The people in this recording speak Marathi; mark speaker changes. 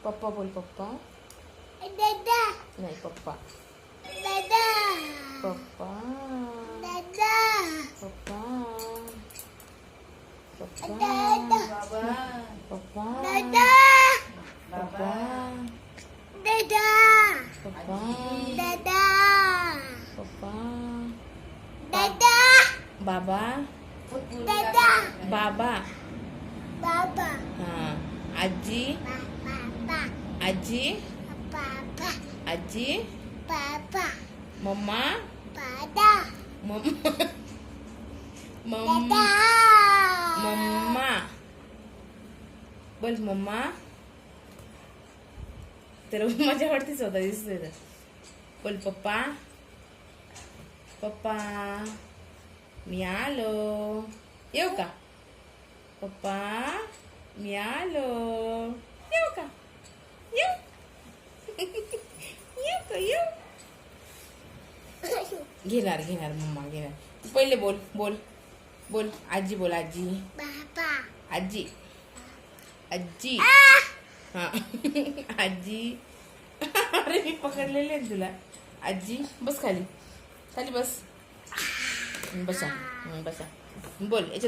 Speaker 1: पप्पा बोल पप्पा.
Speaker 2: दादा
Speaker 1: नाही पप्पा.
Speaker 2: दादा
Speaker 1: पप्पा.
Speaker 2: दादा
Speaker 1: पप्पा. पप्पा.
Speaker 3: बाबा.
Speaker 1: पप्पा.
Speaker 2: दादा
Speaker 1: पप्पा.
Speaker 2: दादा
Speaker 1: पप्पा.
Speaker 2: दादा
Speaker 1: पप्पा.
Speaker 2: दादा
Speaker 1: बाबा.
Speaker 2: दादा
Speaker 1: बाबा.
Speaker 2: बाबा
Speaker 1: हा. आजी.
Speaker 2: बाबा
Speaker 1: आजी.
Speaker 2: बाबा
Speaker 1: आजी.
Speaker 2: बाबा
Speaker 1: मम्मा.
Speaker 2: दादा
Speaker 1: मम्मा.
Speaker 2: दादा
Speaker 1: मम्मा. बोल मम्मा. तर माझ्या वाटतीच होता दिसतोय तर. बोल पप्पा. पप्पा मी आलो. येऊ का पप्पा. मी आलो. येऊ का. येऊ. येऊ का येऊ. घेणार घेणार मम्मा घेणार. तू पहिले बोल बोल बोल. आजी बोल आजी.
Speaker 2: बाबा
Speaker 1: आजी. आजी. हा. आजी. अरे मी पकडलेले आहे तुला. आजी बस खाली. खाली बस. बसा. बसा बोल याच्यात.